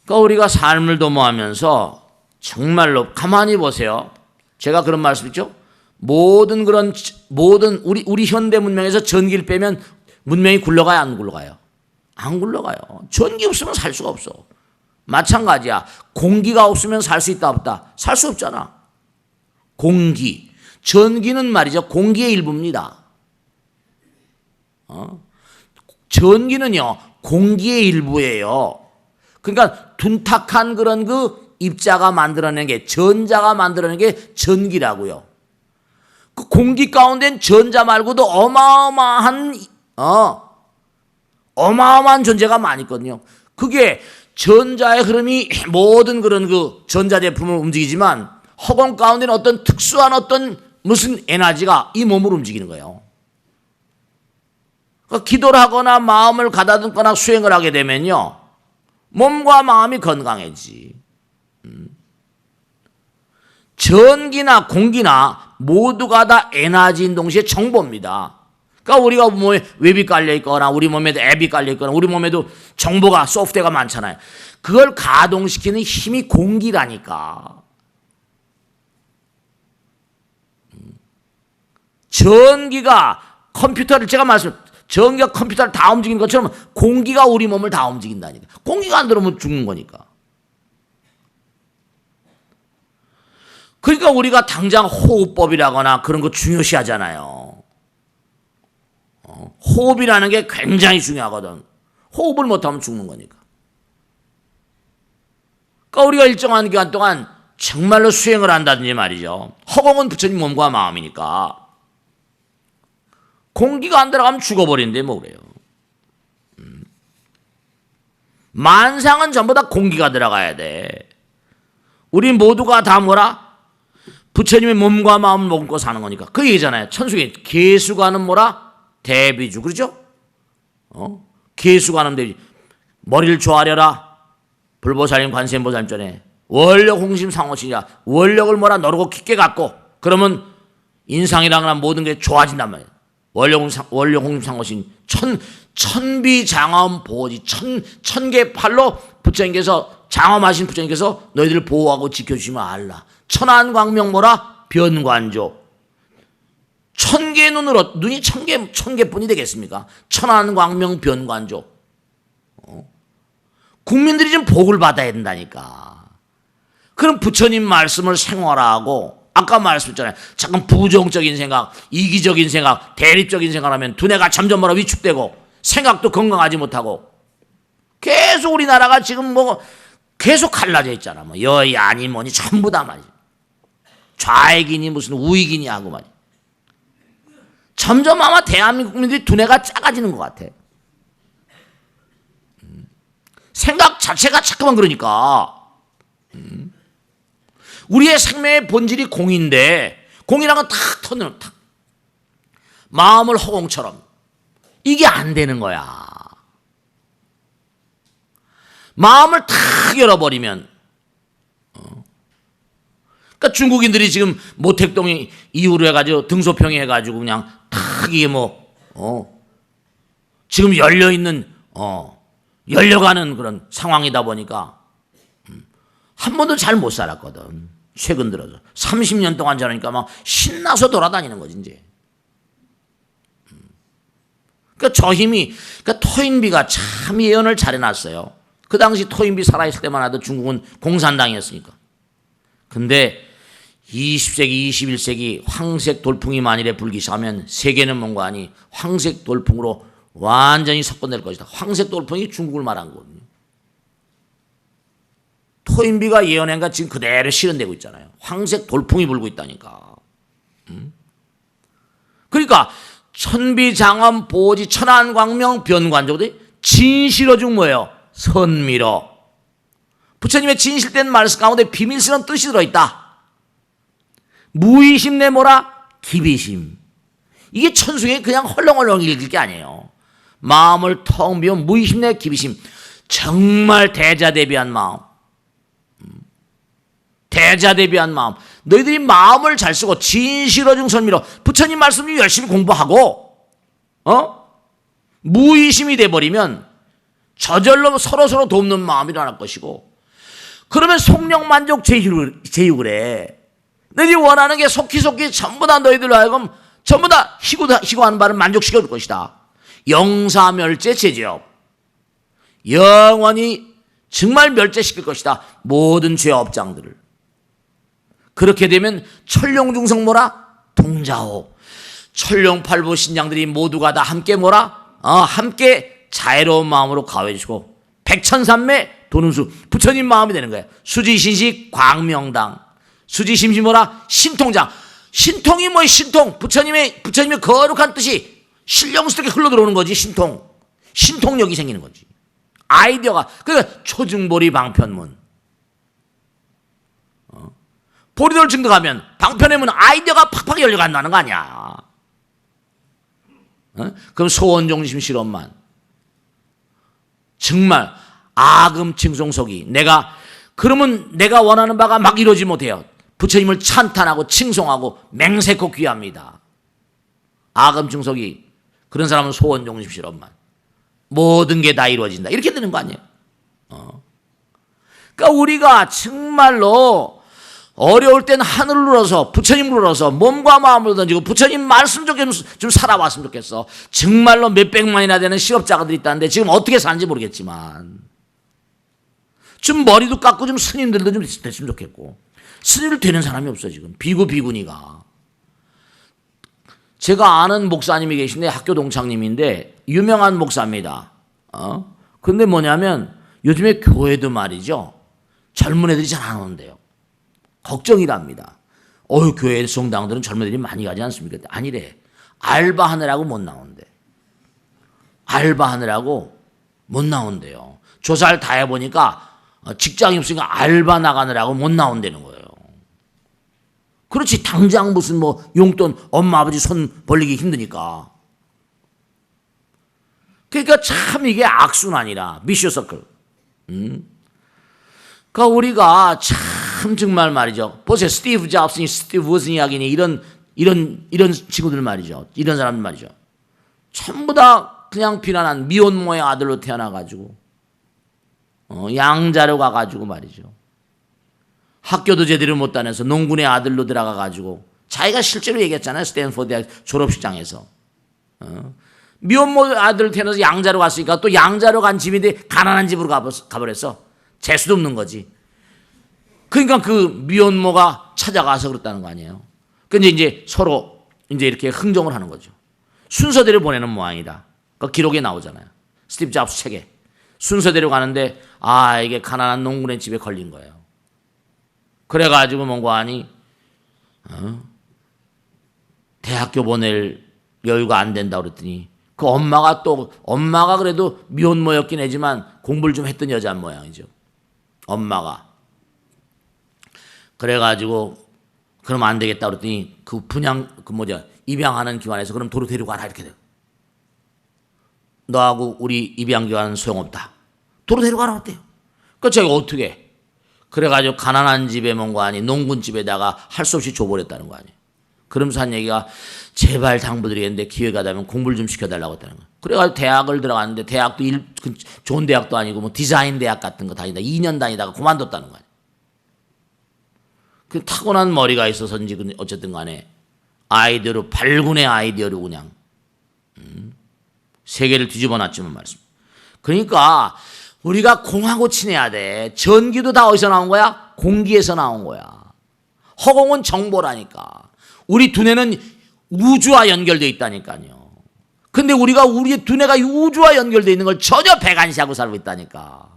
A: 그러니까 우리가 삶을 도모하면서 정말로 가만히 보세요. 제가 그런 말씀 있죠. 모든 우리 현대 문명에서 전기를 빼면 문명이 굴러가요, 안 굴러가요? 안 굴러가요. 전기 없으면 살 수가 없어. 마찬가지야. 공기가 없으면 살 수 있다 없다? 살 수 없잖아. 공기. 전기는 말이죠. 공기의 일부입니다. 전기는요. 공기의 일부예요. 그러니까 둔탁한 그런 그 입자가 만들어낸 게 전자가 만들어낸 게 전기라고요. 그 공기 가운데는 전자 말고도 어마어마한 존재가 많이 있거든요. 그게 전자의 흐름이 모든 그런 그 전자제품을 움직이지만 허공 가운데는 어떤 특수한 어떤 무슨 에너지가 이 몸을 움직이는 거예요. 그러니까 기도를 하거나 마음을 가다듬거나 수행을 하게 되면요. 몸과 마음이 건강해지. 전기나 공기나 모두가 다 에너지인 동시에 정보입니다. 그러니까 우리가 몸에 웹이 깔려 있거나 우리 몸에도 앱이 깔려 있거나 우리 몸에도 정보가 소프트웨어가 많잖아요. 그걸 가동시키는 힘이 공기라니까. 전기가 전기가 컴퓨터를 다 움직이는 것처럼 공기가 우리 몸을 다 움직인다니까. 공기가 안 들어오면 죽는 거니까. 그러니까 우리가 당장 호흡법이라거나 그런 거 중요시 하잖아요. 호흡이라는 게 굉장히 중요하거든. 호흡을 못하면 죽는 거니까. 그러니까 우리가 일정한 기간 동안 정말로 수행을 한다든지 말이죠. 허공은 부처님 몸과 마음이니까 공기가 안 들어가면 죽어버리는데 뭐 그래요. 만상은 전부 다 공기가 들어가야 돼. 우리 모두가 다 뭐라? 부처님의 몸과 마음을 먹고 사는 거니까. 그 얘기잖아요. 천수계 개수가는 뭐라? 대비주. 그렇죠? 개수가는 대비주. 머리를 조아려라. 불보살님 관세음보살님 전에 원력 홍심 상호시냐. 원력을 뭐라 너르고 깊게 갖고 그러면 인상이랑 모든 게 좋아진단 말이에요. 원력 홍심 상호신 천비장엄 보호지 천개 팔로 부처님께서 장엄하신 부처님께서 너희들을 보호하고 지켜주시면 알라. 천안광명 뭐라? 변관조. 천개 눈으로 눈이 천개뿐이 되겠습니까? 천안광명 변관조. 국민들이 좀 복을 받아야 된다니까. 그럼 부처님 말씀을 생활하고 아까 말씀했잖아요. 잠깐 부정적인 생각, 이기적인 생각, 대립적인 생각하면 두뇌가 점점 뭐라 위축되고 생각도 건강하지 못하고 계속 우리나라가 지금 뭐 계속 갈라져 있잖아. 뭐 여야니 뭐니 전부 다 말이야. 좌익이니 무슨 우익이니 하고 말이야. 점점 아마 대한민국 국민들이 두뇌가 작아지는 것 같아. 생각 자체가 자꾸만 그러니까. 우리의 생명의 본질이 공인데 공이라는 건 탁 터는 탁 마음을 허공처럼 이게 안 되는 거야. 마음을 탁 열어버리면 그러니까 중국인들이 지금 모택동 이후로 해가지고 등소평이 해가지고 그냥 탁 이게 뭐 지금 열려있는 열려가는 그런 상황이다 보니까 한 번도 잘 못 살았거든. 최근 들어서 30년 동안 저러니까 막 신나서 돌아다니는 거지 이제. 그러니까 저 힘이 그러니까 토인비가 참 예언을 잘해놨어요. 그 당시 토인비 살아있을 때만 해도 중국은 공산당이었으니까. 근데 20세기 21세기 황색 돌풍이 만일에 불기 시작하면 세계는 뭔가 아니 황색 돌풍으로 완전히 섞어낼 것이다. 황색 돌풍이 중국을 말한 거거든요. 토인비가 예언한 거 지금 그대로 실현되고 있잖아요. 황색 돌풍이 불고 있다니까. 그러니까 천비장엄 보지 천안광명 변관조거든. 진실어중 뭐예요? 선미러. 부처님의 진실된 말씀 가운데 비밀스러운 뜻이 들어있다. 무의심 내 뭐라? 기비심. 이게 천수에 그냥 헐렁헐렁 읽을 게 아니에요. 마음을 텅 비운 무의심 내 기비심. 정말 대자대비한 마음. 대자대비한 마음. 너희들이 마음을 잘 쓰고 진실어중 선미러. 부처님 말씀 열심히 공부하고 무의심이 돼버리면 저절로 서로서로 돕는 마음이 일어날 것이고 그러면 속력만족 제육을 해. 너희들이 원하는 게 속히속히 전부 다 너희들로 하여금 전부 다 희고하는 바를 만족시켜 줄 것이다. 영사멸제 제재업. 영원히 정말 멸제시킬 것이다. 모든 죄 업장들을. 그렇게 되면 천룡중성 뭐라? 동자호. 천룡팔부 신장들이 모두가 다 함께 뭐라? 함께 자애로운 마음으로 가호해 주시고 백천삼매 도는수 부처님 마음이 되는 거예요. 수지신식 광명당. 수지심시 뭐라? 신통장. 신통이 뭐야? 신통. 부처님의 거룩한 뜻이 신령스럽게 흘러들어오는 거지. 신통력이 생기는 거지. 아이디어가. 그러니까 초증보리 방편문. 보리돌 증득하면 방편의 문 아이디어가 팍팍 열려간다는 거 아니야. 그럼 소원종심 실험만. 정말 아금칭송석이 그러면 내가 원하는 바가 막 이루어지지 못해요. 부처님을 찬탄하고 칭송하고 맹세코 귀합니다. 아금칭석이 그런 사람은 소원종심 실험만. 모든 게 다 이루어진다. 이렇게 되는 거 아니에요. 그러니까 우리가 정말로 어려울 땐 하늘을 눌러서 부처님을 눌러서 몸과 마음을 던지고 부처님 말씀 좀 살아왔으면 좋겠어. 정말로 몇백만이나 되는 실업자들이 있다는데 지금 어떻게 사는지 모르겠지만 좀 머리도 깎고 좀 스님들도 좀 됐으면 좋겠고 스님을 되는 사람이 없어 지금. 비구니가. 제가 아는 목사님이 계신데 학교 동창님인데 유명한 목사입니다. 근데 뭐냐면 요즘에 교회도 말이죠. 젊은 애들이 잘 안 오는데요. 걱정이랍니다. 교회 성당들은 젊은 애들이 많이 가지 않습니까? 아니래. 알바하느라고 못 나온대. 알바하느라고 못 나온대요. 조사를 다 해보니까 직장이 없으니까 알바 나가느라고 못 나온다는 거예요. 그렇지, 당장 무슨 뭐 용돈 엄마 아버지 손 벌리기 힘드니까. 그러니까 참 이게 악순환이라, 미셔서클. 그러니까 우리가 참 정말 말이죠. 보세요. 스티브 잡스니, 스티브 워즈니 이야기니 이런 친구들 말이죠. 이런 사람들 말이죠. 전부 다 그냥 비난한 미혼모의 아들로 태어나가지고 양자로 가가지고 말이죠. 학교도 제대로 못 다녀서 농군의 아들로 들어가가지고 자기가 실제로 얘기했잖아요. 스탠포드 대학 졸업식장에서. 미혼모 아들 태어나서 양자로 갔으니까 또 양자로 간 집인데 가난한 집으로 가버렸어. 재수도 없는 거지. 그러니까 그 미혼모가 찾아가서 그랬다는 거 아니에요. 근데 이제 서로 이제 이렇게 흥정을 하는 거죠. 순서대로 보내는 모양이다. 그 기록에 나오잖아요. 스티브 잡스 책에. 순서대로 가는데 이게 가난한 농군의 집에 걸린 거예요. 그래가지고 뭔가 하니 대학교 보낼 여유가 안 된다 그랬더니 그 엄마가 그래도 미혼모였긴 하지만 공부를 좀 했던 여자 모양이죠. 엄마가. 그래가지고 그럼 안 되겠다 그랬더니 입양하는 기관에서 그럼 도로 데리고 가라 이렇게 돼요. 너하고 우리 입양 기관은 소용없다. 도로 데리고 가라 어때요? 그러니까 제가 어떻게 해? 그래가지고 가난한 집에 뭔가 아니 농군 집에다가 할 수 없이 줘버렸다는 거 아니에요. 그러면서 한 얘기가 제발 당부드리겠는데 기회가 되면 공부를 좀 시켜달라고 했다는 거예요. 그래가지고 대학을 들어갔는데 대학도 좋은 대학도 아니고 뭐 디자인 대학 같은 거 다니다 2년 다니다가 그만뒀다는 거 아니에요. 그 타고난 머리가 있어서인지 어쨌든 간에 발군의 아이디어로 그냥 세계를 뒤집어 놨지만 말씀. 그러니까 우리가 공하고 친해야 돼. 전기도 다 어디서 나온 거야? 공기에서 나온 거야. 허공은 정보라니까. 우리 두뇌는 우주와 연결되어 있다니까요. 근데 우리의 두뇌가 우주와 연결되어 있는 걸 전혀 배관시하고 살고 있다니까.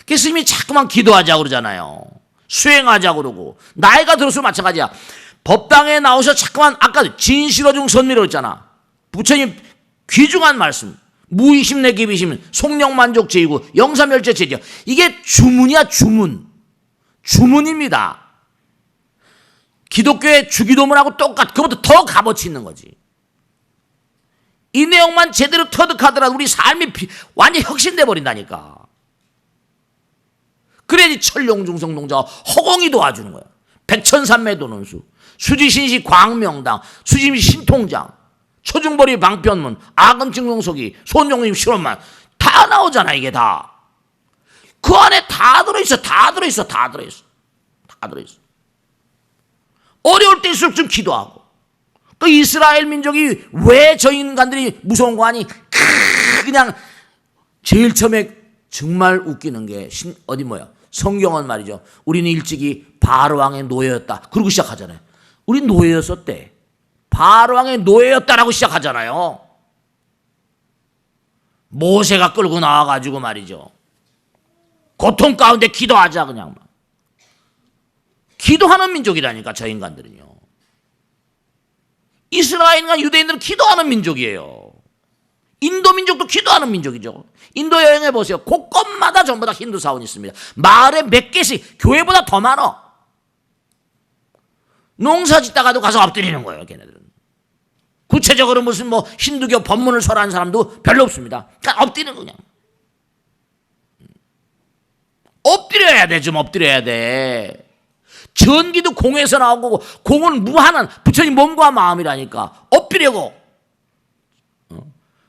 A: 그래서 스님이 자꾸만 기도하자고 그러잖아요. 수행하자고 그러고. 나이가 들어서 마찬가지야. 법당에 나오셔 자꾸만 아까 진실어중 선미라고 했잖아. 부처님 귀중한 말씀. 무의심 내 기비심 속력만족 제이고 영사멸제 제죠. 이게 주문이야 주문. 주문입니다. 기독교의 주기도문하고 그것보다 더 값어치 있는 거지. 이 내용만 제대로 터득하더라도 우리 삶이 완전히 혁신돼 버린다니까. 그래야지 천룡중성동자가 허공이 도와주는 거야. 백천산매 도는수, 수지신시 광명당, 수지신시 신통장, 초중벌이 방편문, 아금증동석이, 손용림 실험만 다 나오잖아. 이게 다. 그 안에 다 들어있어. 어려울 때일수록 좀 기도하고. 그 이스라엘 민족이 왜 저 인간들이 무서운 거 아니? 그냥 제일 처음에 정말 웃기는 게 성경은 말이죠. 우리는 일찍이 바로왕의 노예였다. 그러고 시작하잖아요. 우리 노예였었대. 바로왕의 노예였다라고 시작하잖아요. 모세가 끌고 나와가지고 말이죠. 고통 가운데 기도하자 그냥. 기도하는 민족이라니까 저 인간들은요. 이스라엘과 유대인들은 기도하는 민족이에요. 인도 민족도 기도하는 민족이죠. 인도 여행해 보세요. 곳곳마다 전부 다 힌두 사원이 있습니다. 마을에 몇 개씩 교회보다 더 많아. 농사 짓다가도 가서 엎드리는 거예요. 걔네들은. 구체적으로 무슨 힌두교 법문을 설하는 사람도 별로 없습니다. 그냥 엎드리는 그냥. 엎드려야 돼. 좀 엎드려야 돼. 전기도 공에서 나온 거고 공은 무한한 부처님 몸과 마음이라니까. 엎드려고.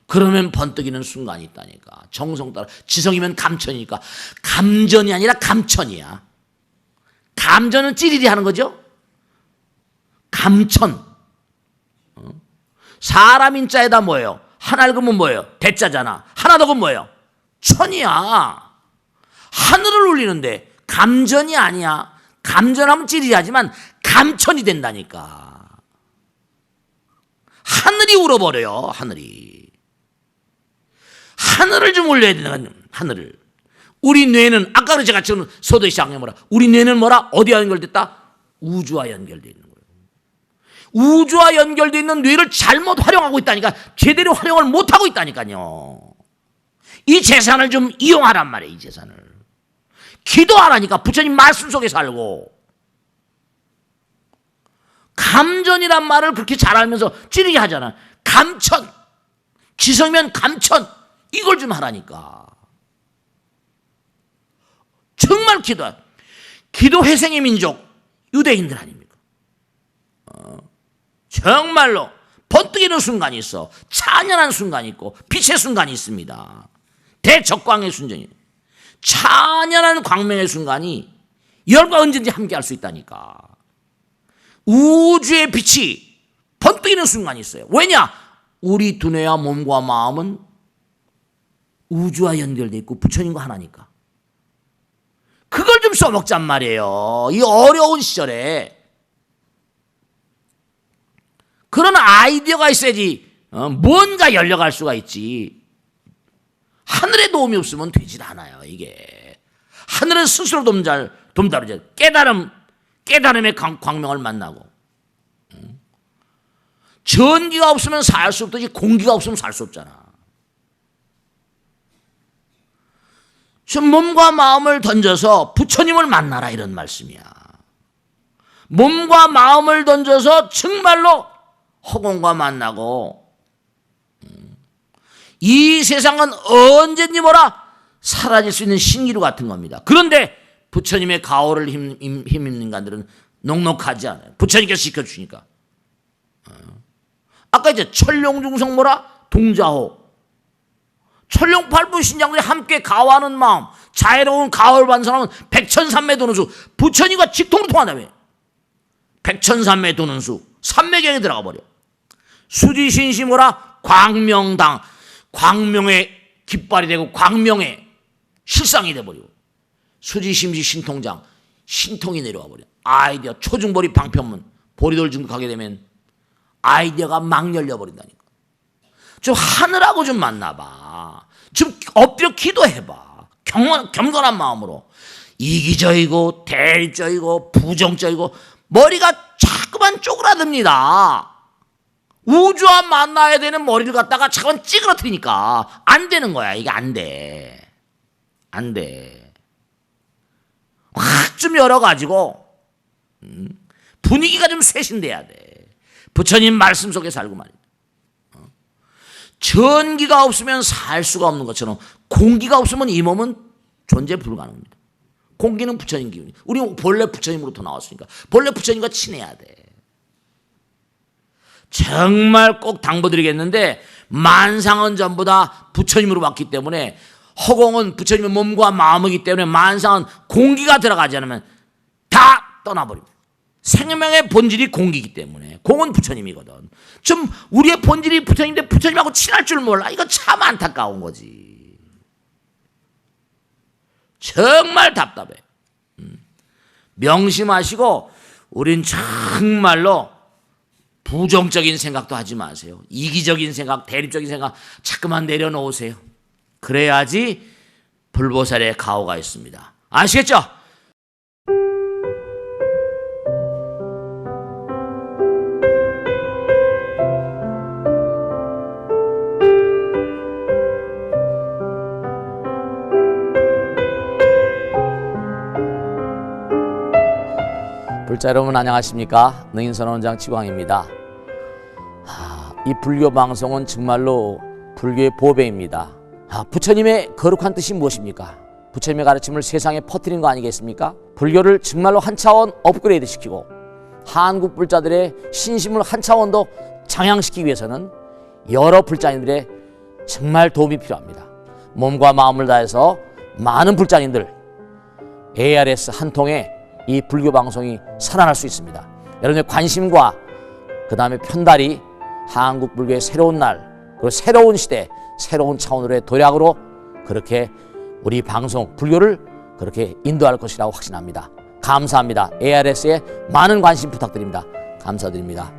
A: 그러면 번뜩이는 순간이 있다니까. 정성 따라. 지성이면 감천이니까. 감전이 아니라 감천이야. 감전은 찌리리 하는 거죠. 감천. 사람 인자에다 뭐예요? 하나 읽으면 뭐예요? 대자잖아. 하나 더면 뭐예요? 천이야. 하늘을 울리는데 감전이 아니야. 감전하면 찌리리 하지만 감천이 된다니까. 하늘이 울어버려요. 하늘을 좀 올려야 되는 하늘을. 우리 뇌는 아까 제가 지금 서두에 시작해 뭐라? 우리 뇌는 뭐라? 어디와 연결됐다? 우주와 연결되어 있는 거예요. 우주와 연결되어 있는 뇌를 잘못 활용하고 있다니까. 제대로 활용을 못하고 있다니까요. 이 재산을 좀 이용하란 말이에요. 이 재산을. 기도하라니까. 부처님 말씀 속에 살고. 감전이란 말을 그렇게 잘 알면서 찌르게 하잖아. 감천. 지성이면 감천. 이걸 좀 하라니까. 정말 기도 회생의 민족 유대인들 아닙니까? 정말로 번뜩이는 순간이 있어. 찬연한 순간이 있고 빛의 순간이 있습니다. 대적광의 순전이 찬연한 광명의 순간이 열과 언제든지 함께 할 수 있다니까. 우주의 빛이 번뜩이는 순간이 있어요. 왜냐? 우리 두뇌와 몸과 마음은 우주와 연결되어 있고 부처님과 하나니까. 그걸 좀 써먹잔 말이에요. 이 어려운 시절에. 그런 아이디어가 있어야지 뭔가 열려갈 수가 있지. 하늘의 도움이 없으면 되질 않아요. 이게. 하늘은 스스로 돕다르죠. 깨달음의 광명을 만나고. 전기가 없으면 살 수 없듯이 공기가 없으면 살 수 없잖아. 저 몸과 마음을 던져서 부처님을 만나라 이런 말씀이야. 몸과 마음을 던져서 정말로 허공과 만나고 이 세상은 언제든지 뭐라 사라질 수 있는 신기루 같은 겁니다. 그런데 부처님의 가호를 힘입는 인간들은 녹록하지 않아요. 부처님께서 지켜주니까. 아까 이제 천룡중성 뭐라? 동자호. 천룡팔부 신장들이 함께 가호하는 마음, 자애로운 가호를 받는 사람은 백천삼매 도는 수. 부처님과 직통으로 통한다며. 백천삼매 도는 수. 삼매경에 들어가 버려. 수지신시 뭐라? 광명당. 광명의 깃발이 되고 광명의 실상이 돼버리고. 수지심시 신통장. 신통이 내려와 버려. 아이디어 초중보리 방편문. 보리돌 중독하게 되면 아이디어가 막 열려버린다니까. 좀 하늘하고 좀 만나봐. 좀 엎드려 기도해봐. 겸손한 마음으로. 이기적이고 대립적이고 부정적이고 머리가 자꾸만 쪼그라듭니다. 우주와 만나야 되는 머리를 갖다가 자꾸만 찌그러뜨리니까 안 되는 거야. 이게 안 돼. 안 돼. 확 좀 열어가지고 분위기가 좀 쇄신돼야 돼. 부처님 말씀 속에 살고 말이야. 전기가 없으면 살 수가 없는 것처럼 공기가 없으면 이 몸은 존재 불가능합니다. 공기는 부처님 기운이. 우리 본래 부처님으로부터 나왔으니까 본래 부처님과 친해야 돼. 정말 꼭 당부드리겠는데 만상은 전부 다 부처님으로 왔기 때문에 허공은 부처님의 몸과 마음이기 때문에 만상은 공기가 들어가지 않으면 다 떠나버립니다. 생명의 본질이 공기이기 때문에 공은 부처님이거든. 좀 우리의 본질이 부처님인데 부처님하고 친할 줄 몰라. 이거 참 안타까운 거지. 정말 답답해. 명심하시고 우린 정말로 부정적인 생각도 하지 마세요. 이기적인 생각, 대립적인 생각 자꾸만 내려놓으세요. 그래야지 불보살의 가호가 있습니다. 아시겠죠? 불자 여러분 안녕하십니까? 능인선원장 치광입니다. 이 불교 방송은 정말로 불교의 보배입니다. 부처님의 거룩한 뜻이 무엇입니까? 부처님의 가르침을 세상에 퍼뜨린 거 아니겠습니까? 불교를 정말로 한 차원 업그레이드 시키고 한국 불자들의 신심을 한 차원 더 장양시키기 위해서는 여러 불자님들의 정말 도움이 필요합니다. 몸과 마음을 다해서 많은 불자님들 ARS 한 통에 이 불교 방송이 살아날 수 있습니다. 여러분의 관심과 그 다음에 편달이 한국 불교의 새로운 날 그리고 새로운 시대 새로운 차원으로의 도약으로 그렇게 우리 방송 불교를 그렇게 인도할 것이라고 확신합니다. 감사합니다. ARS에 많은 관심 부탁드립니다. 감사드립니다.